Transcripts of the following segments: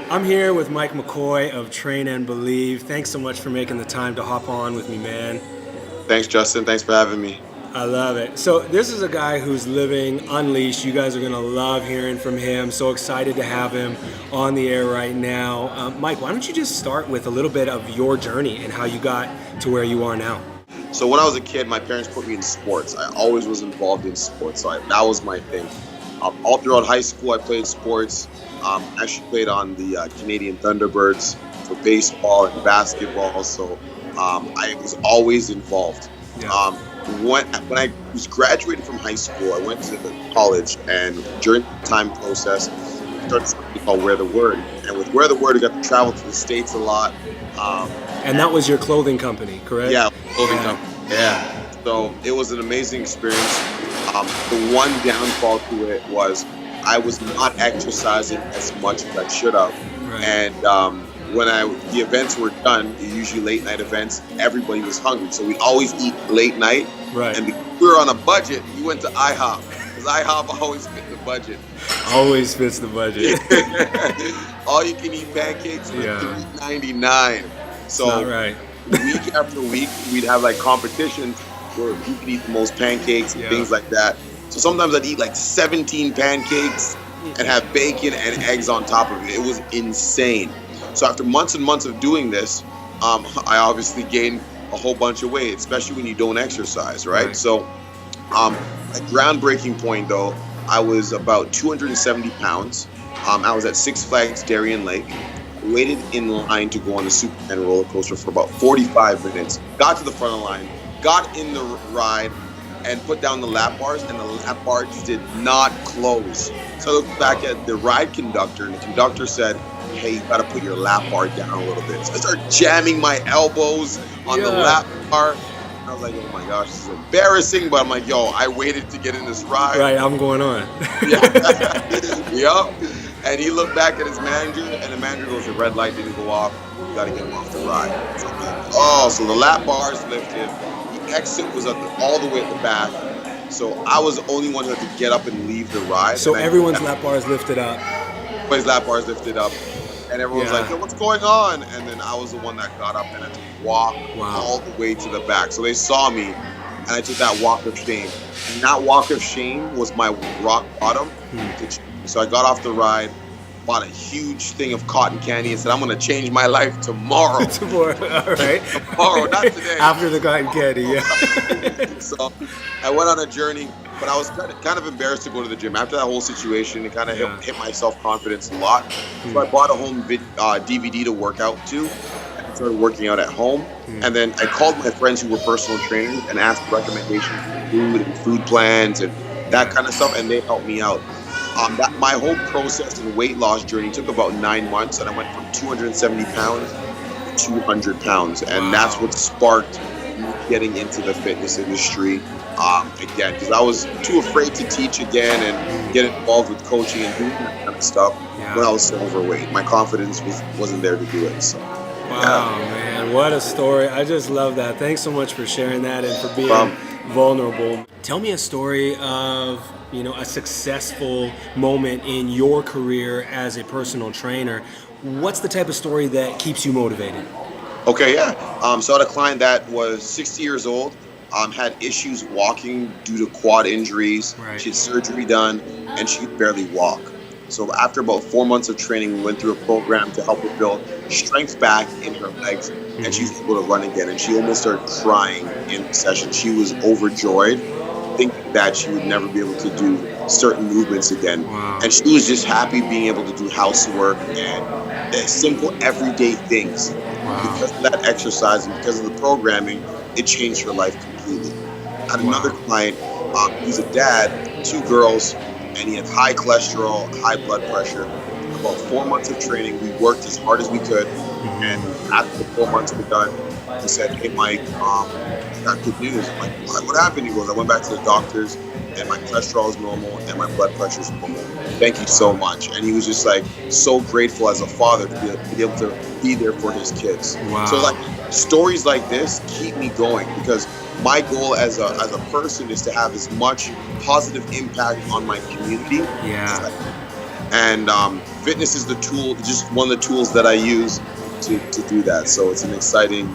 I'm here with Mike Mckoy of Train and Believe. Thanks so much for making the time to hop on with me, man. Thanks, Justin. Thanks for having me. I love it. So this is a guy who's living unleashed. You guys are going to love hearing from him. So excited to have him on the air right now. Mike, why don't you just start with a little bit of your journey and how you got to where you are now? So when I was a kid, my parents put me in sports. I always was involved in sports. So that was my thing. All throughout high school, I played sports. Actually played on the Canadian Thunderbirds for baseball and basketball. So I was always involved. Yeah. When I was graduated from high school, I went to college, and during the time process, I started something called Wear the Word. And with Wear the Word, I got to travel to the States a lot. And that was your clothing company, correct? Yeah, clothing company. Yeah. So it was an amazing experience. The one downfall to it was I was not exercising as much as I should have. Right. And when the events were done, usually late night events, everybody was hungry. So we'd always eat late night. Right. And because we were on a budget, we went to IHOP. Because IHOP always fit the budget. Always fits the budget. All you can eat pancakes for $3.99. So not right. Week after week, we'd have like competitions where you could eat the most pancakes and things like that. So sometimes I'd eat like 17 pancakes and have bacon and eggs on top of it. It was insane. So after months and months of doing this, I obviously gained a whole bunch of weight, especially when you don't exercise, right? So a groundbreaking point, though, I was about 270 pounds. I was at Six Flags Darien Lake. Waited in line to go on the Superman roller coaster for about 45 minutes. Got to the front of the line, got in the ride, and put down the lap bars, and the lap bars did not close. So I looked back at the ride conductor, and the conductor said, "Hey, you gotta put your lap bar down a little bit." So I started jamming my elbows on the lap bar. I was like, oh my gosh, this is embarrassing, but I'm like, yo, I waited to get in this ride. Right, I'm going on. Yup. And he looked back at his manager, and the manager goes, "The red light didn't go off. You got to get him off the ride." So I'm like, so the lap bars lifted. The exit was all the way at the back. So I was the only one who had to get up and leave the ride. So everyone's lap bars lifted up. Everybody's lap bars lifted up. And everyone's like, "Yo, what's going on?" And then I was the one that got up and had to walk all the way to the back. So they saw me, and I took that walk of shame. And that walk of shame was my rock bottom. So I got off the ride, bought a huge thing of cotton candy, and said, "I'm going to change my life tomorrow." Tomorrow, all right. Tomorrow, not today. After the cotton candy, So I went on a journey, but I was kind of embarrassed to go to the gym. After that whole situation, it kind of hit my self-confidence a lot. So I bought a home DVD to work out to. I started working out at home. And then I called my friends who were personal trainers and asked recommendations for food and food plans and that kind of stuff, and they helped me out. My whole process and weight loss journey took about 9 months, and I went from 270 pounds to 200 pounds. And that's what sparked me getting into the fitness industry again, because I was too afraid to teach again and get involved with coaching and doing that kind of stuff when I was so overweight. My confidence wasn't there to do it. So. Wow, man, what a story. I just love that. Thanks so much for sharing that and for being vulnerable. Tell me a story of, a successful moment in your career as a personal trainer. What's the type of story that keeps you motivated? Okay, so I had a client that was 60 years old, had issues walking due to quad injuries. Right. She had surgery done, and she could barely walk. So after about 4 months of training, we went through a program to help her build strength back in her legs, and she was able to run again. And she almost started crying in the session. She was overjoyed, thinking that she would never be able to do certain movements again. Wow. And she was just happy being able to do housework and simple everyday things. Wow. Because of that exercise and because of the programming, it changed her life completely. I had another client, he's a dad, 2 girls, and he had high cholesterol, high blood pressure. About 4 months of training, we worked as hard as we could. And after the 4 months were done, he said, "Hey, Mike, I got good news." I'm like, "What happened?" He goes, "I went back to the doctors, and my cholesterol is normal, and my blood pressure is normal. Thank you so much." And he was just like so grateful as a father to be able to be there for his kids. Wow. So like stories like this keep me going, because my goal as a person is to have as much positive impact on my community. Yeah. And fitness is the tool, just one of the tools that I use to do that. So it's an exciting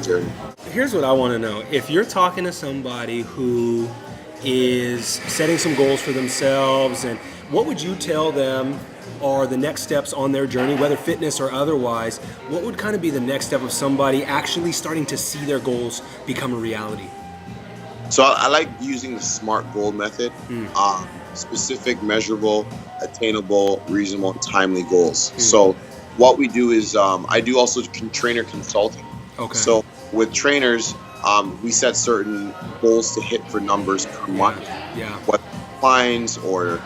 journey. Here's what I want to know. If you're talking to somebody who is setting some goals for themselves, and what would you tell them are the next steps on their journey, whether fitness or otherwise? What would kind of be the next step of somebody actually starting to see their goals become a reality? So I like using the SMART goal method. Specific, measurable, attainable, reasonable, and timely goals. So what we do is I do also trainer consulting. Okay. So with trainers, we set certain goals to hit for numbers per month. Yeah. What clients or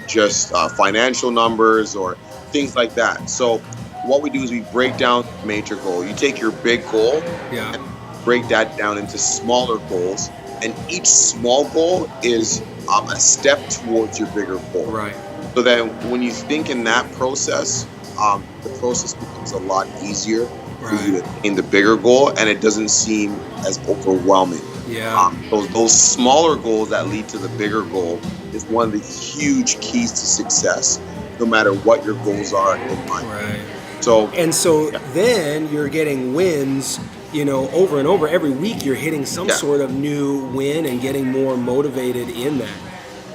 just financial numbers or things like that. So what we do is we break down the major goal. You take your big goal and break that down into smaller goals. And each small goal is a step towards your bigger goal. Right. So then when you think in that process, the process becomes a lot easier for you to attain the bigger goal, and it doesn't seem as overwhelming. Yeah. Those smaller goals that lead to the bigger goal is one of the huge keys to success, no matter what your goals are in life. Right. So then you're getting wins, over and over. Every week you're hitting some sort of new win and getting more motivated in that.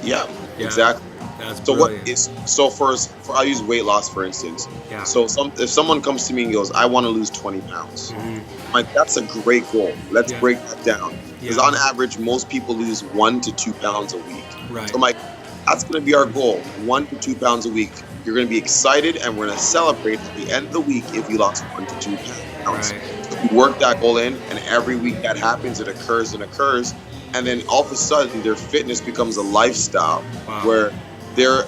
Yeah. Exactly. That's so brilliant. I'll use weight loss for instance. Yeah. So if someone comes to me and goes, I want to lose 20 pounds, I'm like, that's a great goal. Let's break that down. Because on average, most people lose 1 to 2 pounds a week. Right. So I'm like, that's going to be our goal, 1 to 2 pounds a week. You're going to be excited, and we're going to celebrate at the end of the week if you lost 1 to 2 pounds. Right. So we work that goal in, and every week that happens, it occurs, and then all of a sudden their fitness becomes a lifestyle where they're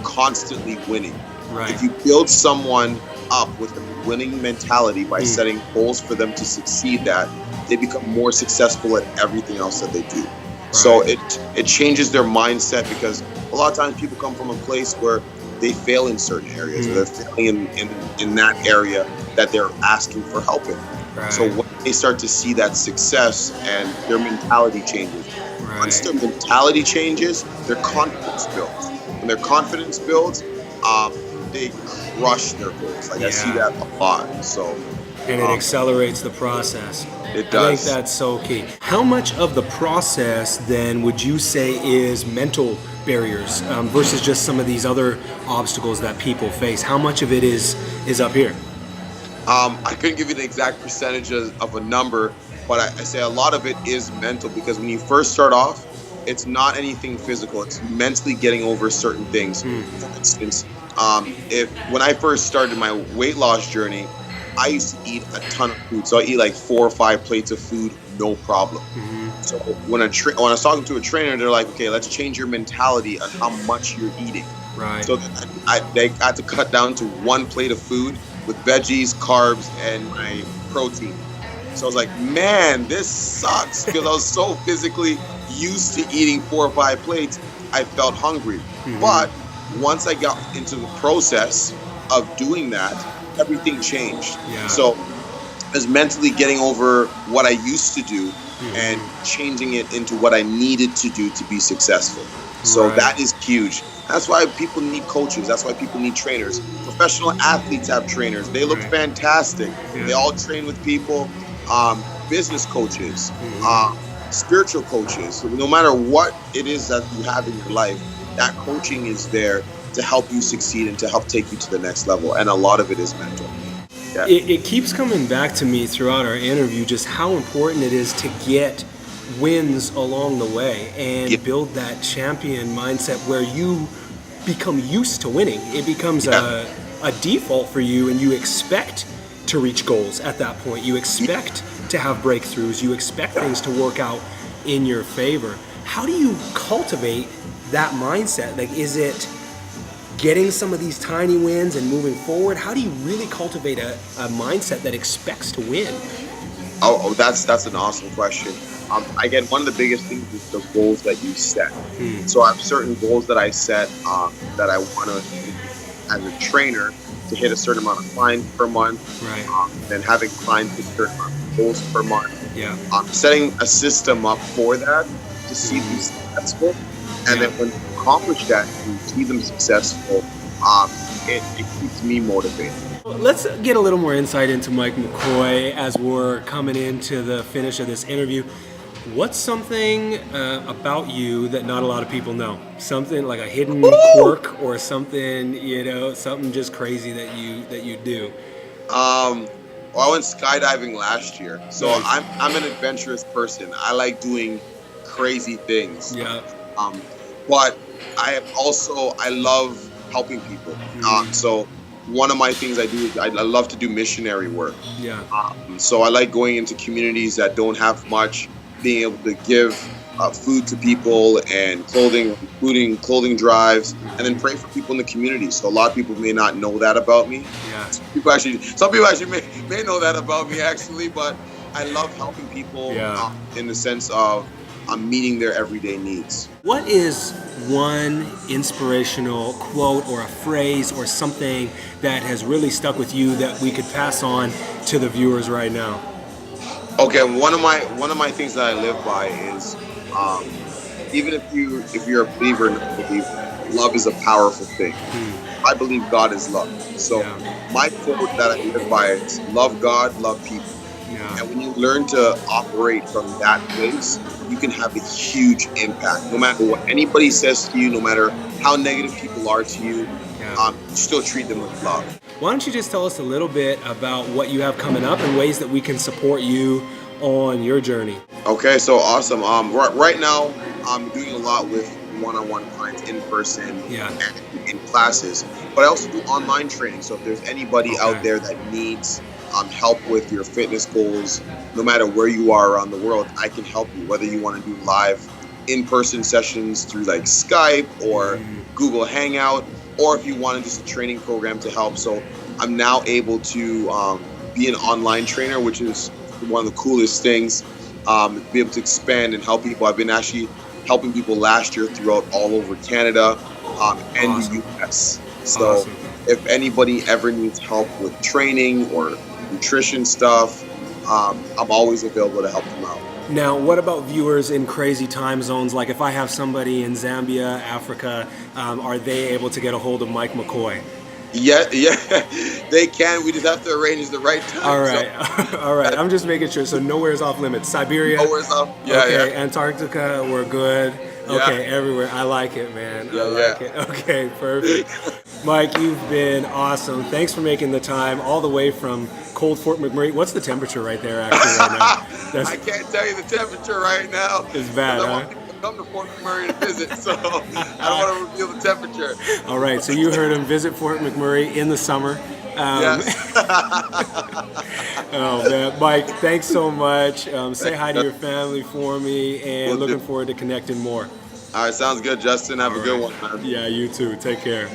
constantly winning. Right. If you build someone up with a winning mentality by setting goals for them to succeed at, they become more successful at everything else that they do. Right. So it changes their mindset, because a lot of times people come from a place where they fail in certain areas, or they're failing in that area that they're asking for help in. Right. So when they start to see that success and their mentality changes, once their mentality changes, their confidence builds. When their confidence builds, they crush their goals. Like I see that a lot. So, and it accelerates the process. It does. I think that's so key. How much of the process then would you say is mental barriers versus just some of these other obstacles that people face? How much of it is up here? I couldn't give you the exact percentage of a number, but I say a lot of it is mental, because when you first start off, it's not anything physical. It's mentally getting over certain things. For instance, when I first started my weight loss journey, I used to eat a ton of food. So I eat like 4 or 5 plates of food, no problem. So when I was talking to a trainer, they're like, okay, let's change your mentality on how much you're eating. Right. So they had to cut down to 1 plate of food with veggies, carbs, and my protein. So I was like, man, this sucks, because I was so physically used to eating 4 or 5 plates, I felt hungry. But once I got into the process of doing that, everything changed. So I was mentally getting over what I used to do and changing it into what I needed to do to be successful. So that is huge. That's why people need coaches. That's why people need trainers. Professional athletes have trainers. They look fantastic. They all train with people. Business coaches, spiritual coaches. So no matter what it is that you have in your life, that coaching is there to help you succeed and to help take you to the next level. And a lot of it is mental. It keeps coming back to me throughout our interview just how important it is to get wins along the way and build that champion mindset where you become used to winning. It becomes a default for you, and you expect to reach goals at that point. You expect to have breakthroughs. You expect things to work out in your favor. How do you cultivate that mindset? Like, is it getting some of these tiny wins and moving forward? How do you really cultivate a mindset that expects to win? Oh, that's an awesome question. Again, one of the biggest things is the goals that you set. So I have certain goals that I set that I want to, as a trainer, to hit a certain amount of clients per month. Then having clients hit a certain amount of goals per month. Setting a system up for that to see them successful. And then when you accomplish that, you see them successful, it keeps me motivated. Let's get a little more insight into Mike McKoy as we're coming into the finish of this interview. What's something about you that not a lot of people know? Something like a hidden quirk, or something, something just crazy that you do. Well, I went skydiving last year, so Nice. I'm an adventurous person. I like doing crazy things. Yeah. But I love helping people. So one of my things I do is I love to do missionary work. Yeah. So I like going into communities that don't have much, being able to give food to people and clothing, including clothing drives, and then pray for people in the community. So a lot of people may not know that about me. Yeah. Some people actually may know that about me actually, but I love helping people in the sense of meeting their everyday needs. What is one inspirational quote or a phrase or something that has really stuck with you that we could pass on to the viewers right now? Okay, one of my things that I live by is even if you're a believer or not a believer, love is a powerful thing. I believe God is love. So my quote that I live by is love God, love people. Yeah. And when you learn to operate from that place, you can have a huge impact. No matter what anybody says to you, no matter how negative people are to you, still treat them with love. Why don't you just tell us a little bit about what you have coming up and ways that we can support you on your journey? Okay, so awesome. Right now, I'm doing a lot with one-on-one clients in person and in classes, but I also do online training. So if there's anybody out there that needs help with your fitness goals, no matter where you are around the world, I can help you. Whether you want to do live in-person sessions through like Skype or Google Hangout, or if you wanted just a training program to help. So I'm now able to be an online trainer, which is one of the coolest things, be able to expand and help people. I've been actually helping people last year throughout all over Canada and the US. So if anybody ever needs help with training or nutrition stuff, I'm always available to help them out. Now, what about viewers in crazy time zones? Like if I have somebody in Zambia, Africa, are they able to get a hold of Mike McKoy? Yeah, they can. We just have to arrange the right time. All right, all right. I'm just making sure. So nowhere's off limits. Siberia. Nowhere's off. Yeah, okay. Antarctica, we're good. Okay, everywhere. I like it, man. I like it. Okay, perfect. Mike, you've been awesome. Thanks for making the time all the way from cold Fort McMurray. What's the temperature right there actually right now? I can't tell you the temperature right now. It's bad, huh? I want people to come to Fort McMurray to visit, so I don't want to reveal the temperature. All right, so you heard him visit Fort McMurray in the summer. Yes. Oh man, Mike, thanks so much. Say hi to your family for me, and looking forward to connecting more. All right, sounds good, Justin. Have a good one, man. Yeah, you too. Take care.